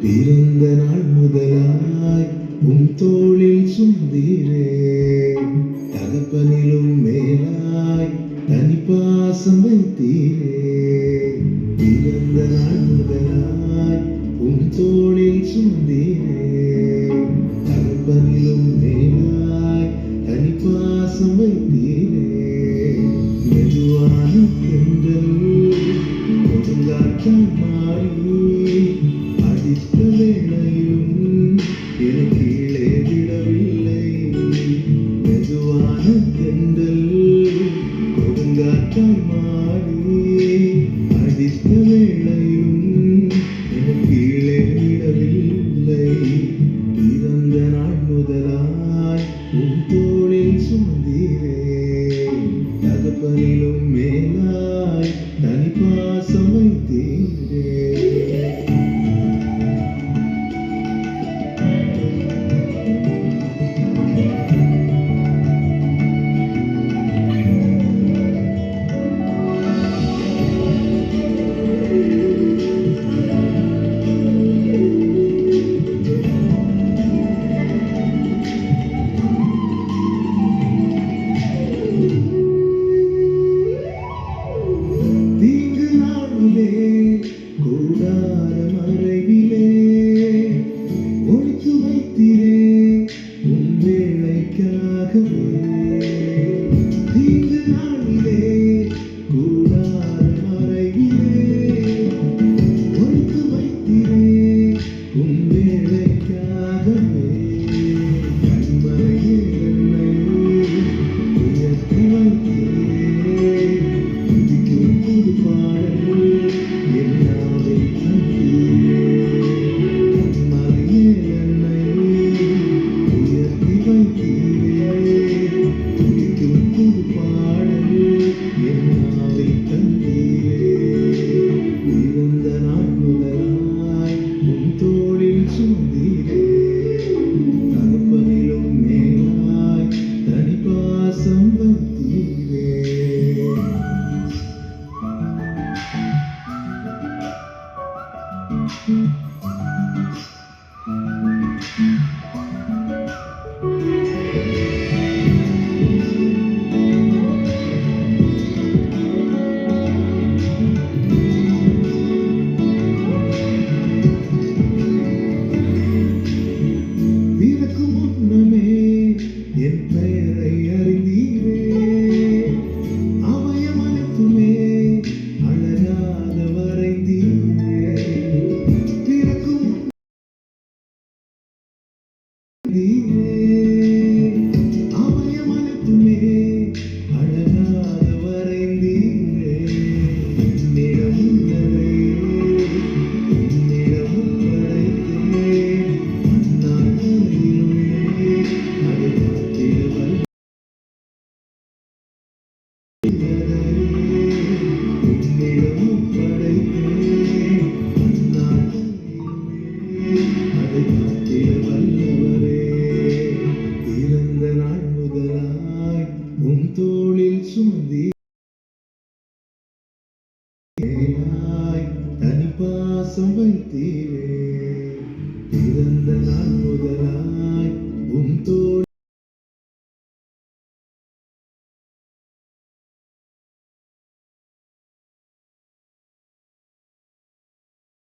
பிறந்த நாள் முதலாய் தோளில் சுமந்தீரே, தகப்பனிலும் மேலாய் தனிப்பாசம் வைத்தீரே. பிறந்த நாள் முதலாய் தோளில் சுமந்தீரே, தகப்பனிலும் மேலாய் தனிப்பாசம் வைத்தீரே. மெதுவான தென்றல் கொடுங்காற்றாய் மாறி அடித்த வேளையும் எனக்கு கீழே விடவில்லை. மெதுவான தென்றல் கொடுங்காற்றாய் மாறி அடித்த வேளையும் எனக்கு கீழே விடவில்லை. பிறந்த நாள் முதலாய் தோளில் சுமந்தீரே, தகப்பனிலும் மேலாய் தனிப்பாசம் வைத்தீரே. கூடார மறைவிலே ஒழித்து வைத்திரே உன் வேளைக்காகவே. தீங்கு நாளிலே கூடார மறைவிலே ஒழித்து வைத்திரே உன் வேளைக்காகவே. கண்மலையே என்னை உயர்த்தி வைத்திரே, துதிக்கும் புது பாடல் தகப்பனிலும் மேலாய் தனிப்பாசம் வைத்தீரே. பிறக்கும் முன்னமே என் பெயரை அறிந்தீரே, அவயம் அனைத்துமே அழகாக வரைந்தீரே. பிறக்கும் அவயம் அனைத்துமே அழகாக வரைந்தீரே. என்னிடம் உள்ளதை என்னிடம் படைத்தேன், அதை பார்த்திடுவல் என்னிடம் படைத்தேன், அதை பார்த்திட வல்லவரே. பிறந்த நாள் முதலாய் தோளில் சுமந்தீரே, தனிப்பாசம் வைத்தீரே.